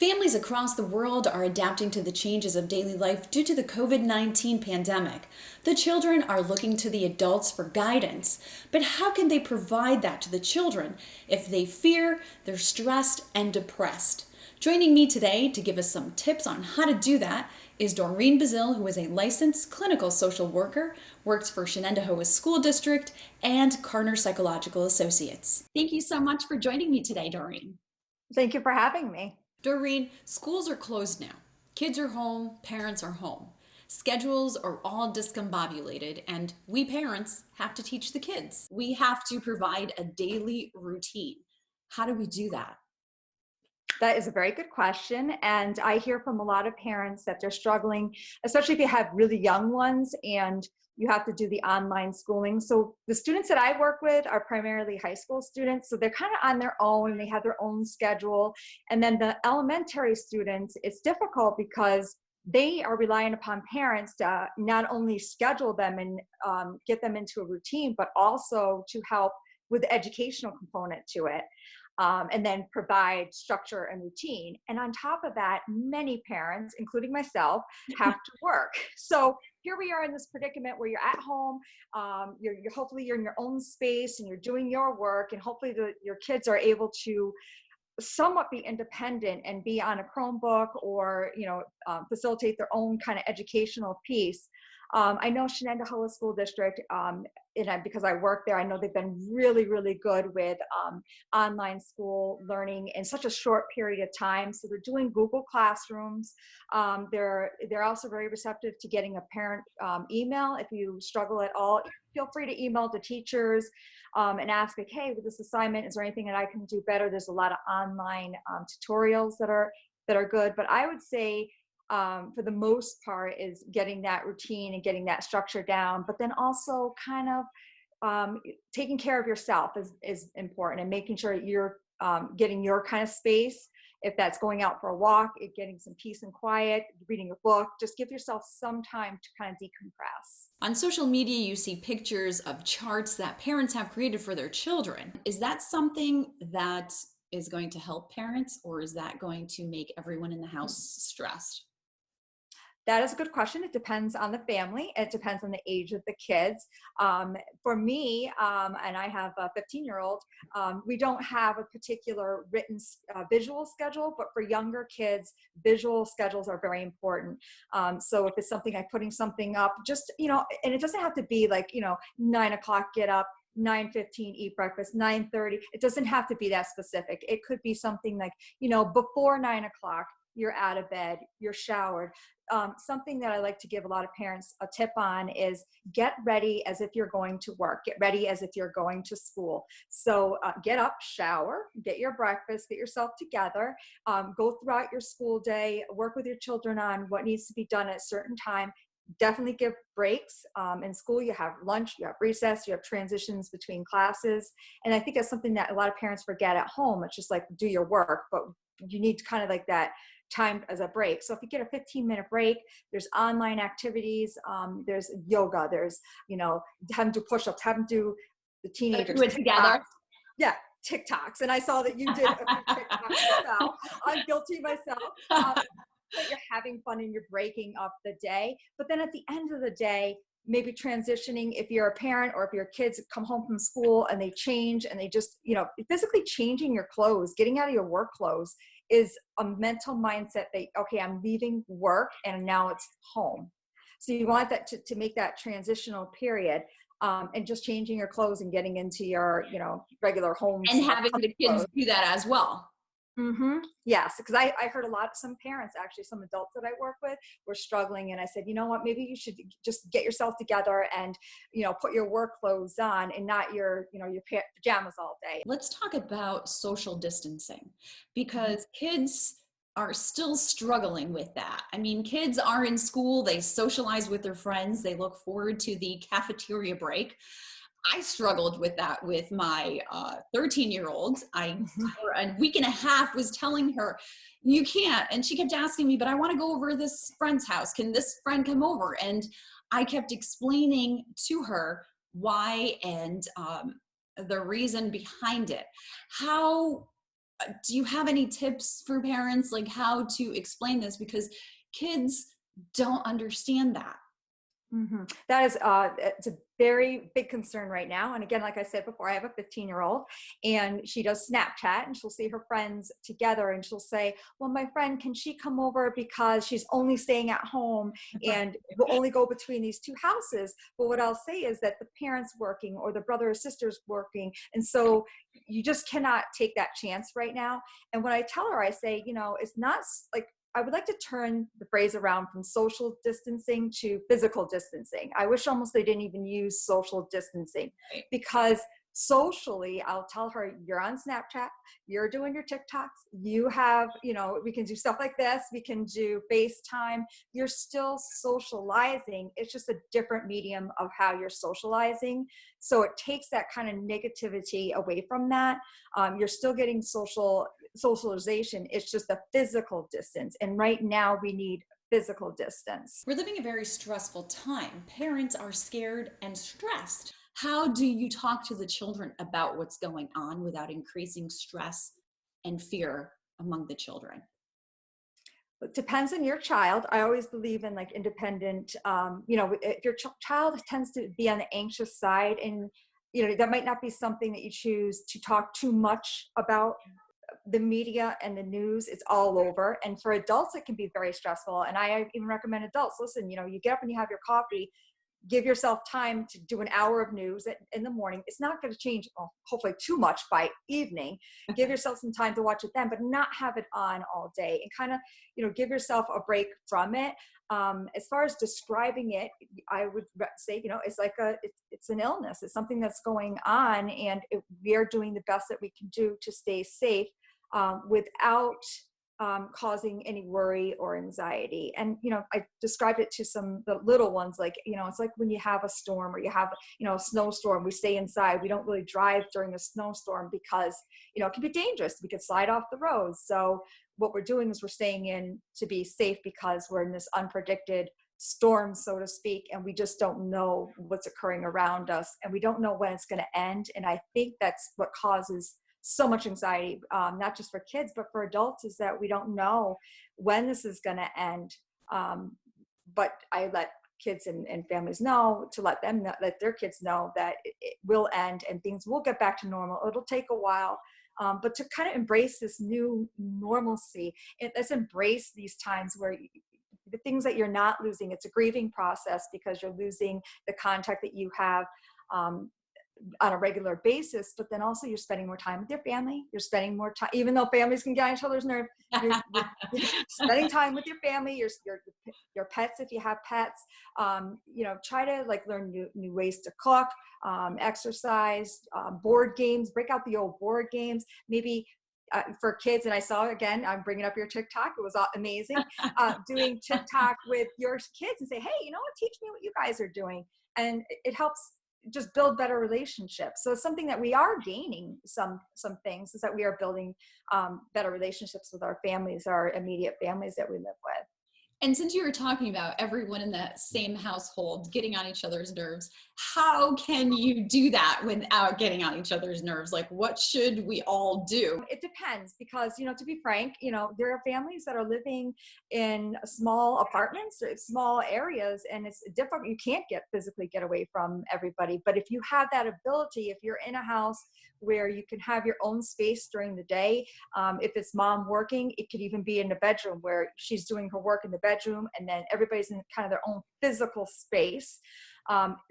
Families across the world are adapting to the changes of daily life due to the COVID-19 pandemic. The children are looking to the adults for guidance, but how can they provide that to the children if they fear, they're stressed, and depressed? Joining me today to give us some tips on how to do that is Doreen Bazil, who is a licensed clinical social worker, works for Shenendehowa School District, and Carter Psychological Associates. Thank you so much for joining me today, Doreen. Thank you for having me. Doreen, schools are closed now. Kids are home, parents are home. Schedules are all discombobulated, and we parents have to teach the kids. We have to provide a daily routine. How do we do that? That is a very good question. And I hear from a lot of parents that they're struggling, especially if you have really young ones and you have to do the online schooling. So the students that I work with are primarily high school students. So they're kind of on their own, they have their own schedule. And then the elementary students, it's difficult because they are relying upon parents to not only schedule them and get them into a routine, but also to help with the educational component to it. And then provide structure and routine. And on top of that, many parents, including myself, have to work. So here we are in this predicament where you're at home, you're hopefully you're in your own space and you're doing your work, and hopefully your kids are able to somewhat be independent and be on a Chromebook or facilitate their own kind of educational piece. I know Shenendehowa School District, because I work there, I know they've been really, really good with online school learning in such a short period of time. So they're doing Google Classrooms. They're also very receptive to getting a parent email. If you struggle at all, feel free to email the teachers and ask, like, hey, with this assignment, is there anything that I can do better? There's a lot of online tutorials that are good. But I would say, for the most part, is getting that routine and getting that structure down, but then also kind of taking care of yourself is important, and making sure you're getting your kind of space. If that's going out for a walk, getting some peace and quiet, reading a book, just give yourself some time to kind of decompress. On social media, you see pictures of charts that parents have created for their children. Is that something that is going to help parents, or is that going to make everyone in the house stressed? That is a good question. It depends on the family. It depends on the age of the kids. For me, and I have a 15-year-old, we don't have a particular written visual schedule, but for younger kids, visual schedules are very important. So if it's something like putting something up, just, and it doesn't have to be like, 9 o'clock, get up, 9:15 eat breakfast, 9:30. It doesn't have to be that specific. It could be something like, before 9 o'clock, you're out of bed, you're showered. Something that I like to give a lot of parents a tip on is get ready as if you're going to work. Get ready as if you're going to school. So get up, shower, get your breakfast, get yourself together, go throughout your school day, work with your children on what needs to be done at a certain time. Definitely give breaks. In school, you have lunch, you have recess, you have transitions between classes. And I think that's something that a lot of parents forget at home. It's just like, do your work, but you need kind of like that time as a break. So if you get a 15-minute break, there's online activities, there's yoga, there's, have them do push-ups, have them do the teenagers. Do it together. Yeah, TikToks. And I saw that you did a few TikToks yourself. I'm guilty myself. That you're having fun and you're breaking up the day. But then at the end of the day, maybe transitioning, if you're a parent or if your kids come home from school and they change and they just, physically changing your clothes, getting out of your work clothes is a mental mindset that, okay, I'm leaving work and now it's home. So you want that to make that transitional period, and just changing your clothes and getting into your, regular home. And having the kids clothes. do that as well. Mm-hmm. Yes, because I heard some parents, actually, some adults that I work with were struggling. And I said, you know what, maybe you should just get yourself together and, put your work clothes on and not your pajamas all day. Let's talk about social distancing, because kids are still struggling with that. I mean, kids are in school, they socialize with their friends, they look forward to the cafeteria break. I struggled with that with my 13-year-old. For a week and a half was telling her, you can't. And she kept asking me, but I want to go over to this friend's house. Can this friend come over? And I kept explaining to her why and the reason behind it. How do you have any tips for parents, like how to explain this? Because kids don't understand that. That is, it's a very big concern right now. And again, like I said before, I have a 15-year-old and she does Snapchat and she'll see her friends together and she'll say, well, my friend, can she come over because she's only staying at home and will only go between these two houses. But what I'll say is that the parent's working or the brother or sister's working. And so you just cannot take that chance right now. And when I tell her, I say, it's not like, I would like to turn the phrase around from social distancing to physical distancing. I wish almost they didn't even use social distancing, because socially, I'll tell her, you're on Snapchat, you're doing your TikToks, you have, we can do stuff like this, we can do FaceTime. You're still socializing. It's just a different medium of how you're socializing. So it takes that kind of negativity away from that. You're still getting socialization. It's just a physical distance. And right now we need physical distance. We're living a very stressful time. Parents are scared and stressed. How do you talk to the children about what's going on without increasing stress and fear among the children? It depends on your child. I always believe in like independent, if your child tends to be on the anxious side, and that might not be something that you choose to talk too much about. The media and the news, it's all over. And for adults, it can be very stressful. And I even recommend adults, listen, you get up and you have your coffee, give yourself time to do an hour of news in the morning. It's not going to change, hopefully too much by evening. Give yourself some time to watch it then, but not have it on all day, and kind of, give yourself a break from it. As far as describing it, I would say, it's like it's an illness. It's something that's going on, and we are doing the best that we can do to stay safe without causing any worry or anxiety. And, I described it to the little ones, like, it's like when you have a storm or you have, a snowstorm, we stay inside. We don't really drive during a snowstorm because, it can be dangerous. We could slide off the roads. So what we're doing is we're staying in to be safe because we're in this unpredicted storm, so to speak, and we just don't know what's occurring around us, and we don't know when it's going to end. And I think that's what causes so much anxiety, not just for kids, but for adults, is that we don't know when this is going to end. But I let kids and families know, to let their kids know that it will end and things will get back to normal. It'll take a while, but to kind of embrace this new normalcy. Let's embrace these times where the things that you're not losing. It's a grieving process because you're losing the contact that you have on a regular basis, but then also you're spending more time with your family. You're spending more time, even though families can get on each other's nerve, you're spending time with your family, your pets, if you have pets. Try to like learn new ways to cook, exercise, board games, break out the old board games, maybe for kids. And I saw, again, I'm bringing up your TikTok. It was amazing. Doing TikTok with your kids and say, hey, teach me what you guys are doing. And it helps just build better relationships. So it's something that we are gaining some things, is that we are building better relationships with our families, our immediate families that we live with. And since you were talking about everyone in that same household getting on each other's nerves, how can you do that without getting on each other's nerves? Like, what should we all do? It depends because, to be frank, there are families that are living in small apartments, or small areas, and it's difficult. You can't physically get away from everybody. But if you have that ability, if you're in a house where you can have your own space during the day, if it's mom working, it could even be in the bedroom where she's doing her work in the bedroom, and then everybody's in kind of their own physical space.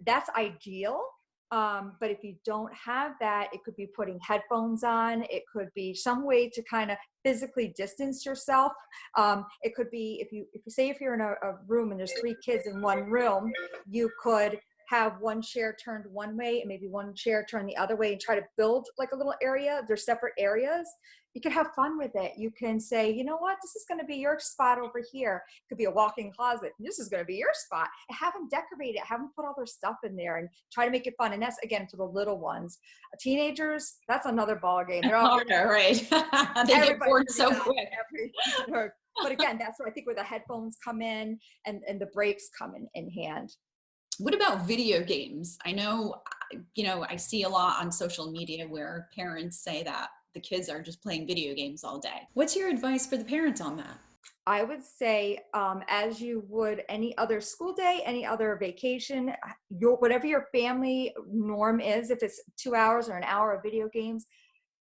That's ideal. But if you don't have that, it could be putting headphones on. It could be some way to kind of physically distance yourself. It could be if you're in a room and there's 3 kids in one room, you could have one chair turned one way and maybe one chair turned the other way, and try to build like a little area. They're separate areas. You can have fun with it. You can say, you know what, this is going to be your spot over here. It could be a walk-in closet. This is going to be your spot. And have them decorate it. Have them put all their stuff in there and try to make it fun. And that's, again, for the little ones. Teenagers, that's another ball game. They're all right. They get bored so quick. But again, that's where I think where the headphones come in and the breaks come in hand. What about video games? I know, I see a lot on social media where parents say that the kids are just playing video games all day. What's your advice for the parents on that? I would say, as you would any other school day, any other vacation, whatever your family norm is, if it's 2 hours or an hour of video games,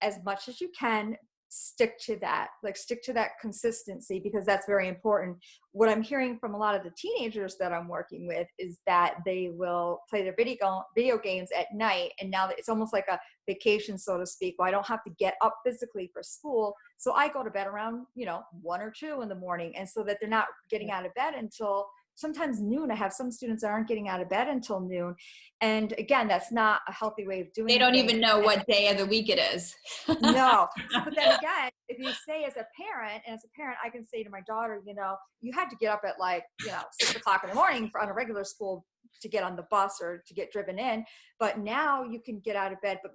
as much as you can, stick to that. Like, stick to that consistency, because that's very important. What I'm hearing from a lot of the teenagers that I'm working with is that they will play their video games at night, and now it's almost like a vacation, so to speak. Well, I don't have to get up physically for school, so I go to bed around 1 or 2 in the morning, and so that they're not getting out of bed until sometimes noon. I have some students that aren't getting out of bed until noon. And again, that's not a healthy way of doing it. They don't even know what day of the week it is. No. But then again, if you say as a parent, I can say to my daughter, you had to get up at 6 o'clock in the morning on a regular school to get on the bus or to get driven in. But now you can get out of bed, but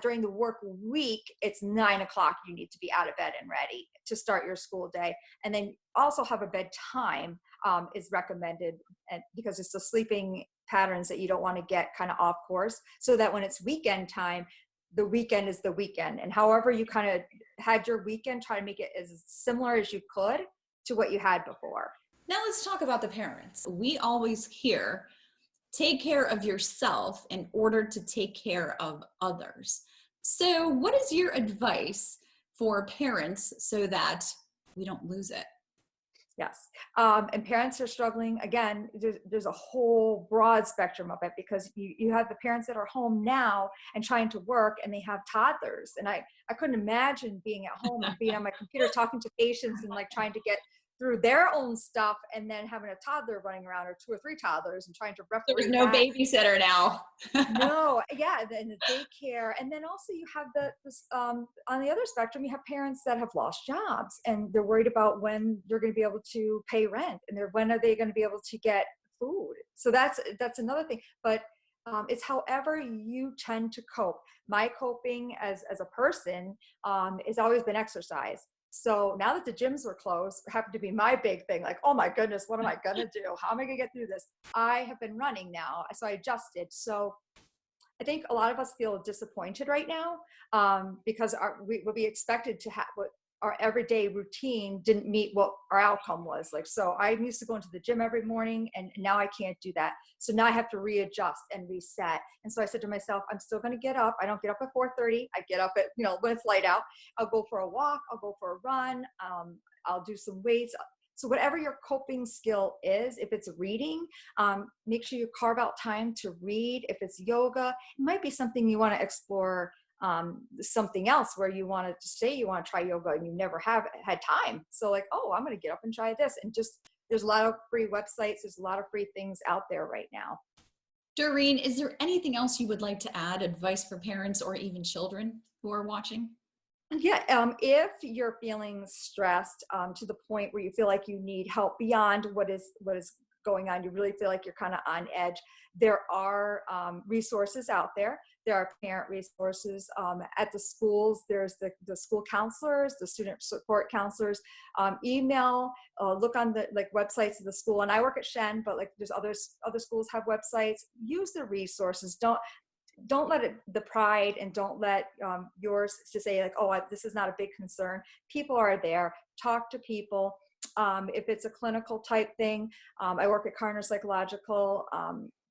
during the work week, it's 9 o'clock. You need to be out of bed and ready to start your school day. And then also have a bedtime is recommended, and because it's the sleeping patterns that you don't want to get kind of off course, so that when it's weekend time, the weekend is the weekend. And however you kind of had your weekend, try to make it as similar as you could to what you had before. Now let's talk about the parents. We always hear, take care of yourself in order to take care of others. So what is your advice for parents so that we don't lose it? Yes. And parents are struggling. Again, there's a whole broad spectrum of it, because you have the parents that are home now and trying to work, and they have toddlers. And I couldn't imagine being at home and being on my computer talking to patients and trying to get through their own stuff, and then having a toddler running around, or 2 or 3 toddlers, and trying to referee. There's no babysitter now. No, yeah, and the daycare. And then also you have on the other spectrum, you have parents that have lost jobs, and they're worried about when they're going to be able to pay rent, and when are they going to be able to get food. So that's another thing. But it's however you tend to cope. My coping as a person has always been exercise. So now that the gyms were closed, happened to be my big thing, oh my goodness, what am I going to do? How am I going to get through this? I have been running now, so I adjusted. So I think a lot of us feel disappointed right now because what we expected to have, what our everyday routine didn't meet what our outcome was. So I'm used to going to the gym every morning, and now I can't do that. So now I have to readjust and reset. And so I said to myself, I'm still going to get up. I don't get up at 4:30. I get up at, when it's light out. I'll go for a walk. I'll go for a run. I'll do some weights. So whatever your coping skill is, if it's reading, make sure you carve out time to read. If it's yoga, it might be something you want to explore, something else where you want to say you want to try yoga and you never have had time. So I'm going to get up and try this. And just, there's a lot of free websites. There's a lot of free things out there right now. Doreen, is there anything else you would like to add, advice for parents or even children who are watching? Yeah, if you're feeling stressed to the point where you feel like you need help beyond what is going on, you really feel like you're kind of on edge, there are resources out there. There are parent resources at the schools. There's the school counselors, the student support counselors. Email, look on the websites of the school. And I work at Shen, but there's other schools have websites. Use the resources. Don't let it, the pride, and don't let yours to say this is not a big concern. People are there. Talk to people. If it's a clinical type thing, I work at Carner Psychological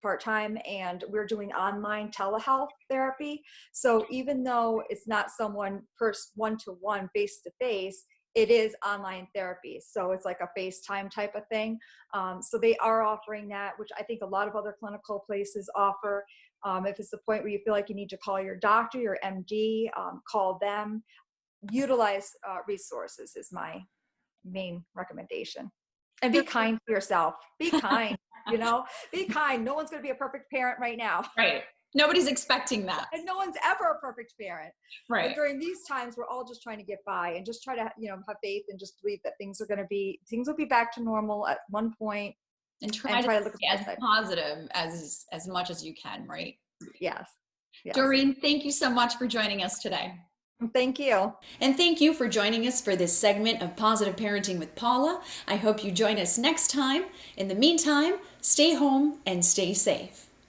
part-time, and we're doing online telehealth therapy. So even though it's not someone one-to-one, face-to-face, it is online therapy. So it's like a FaceTime type of thing. So they are offering that, which I think a lot of other clinical places offer. If it's the point where you feel like you need to call your doctor, your MD, call them. Utilize resources is my main recommendation. And be kind to yourself. Be kind, be kind. No one's going to be a perfect parent right now. Right. Nobody's expecting that. And no one's ever a perfect parent. Right. But during these times, we're all just trying to get by and just try to, have faith and just believe that things will be back to normal at one point. And try to look as positive as much as you can, right? Yes. Doreen, thank you so much for joining us today. Thank you. And thank you for joining us for this segment of Positive Parenting with Paula. I hope you join us next time. In the meantime, stay home and stay safe.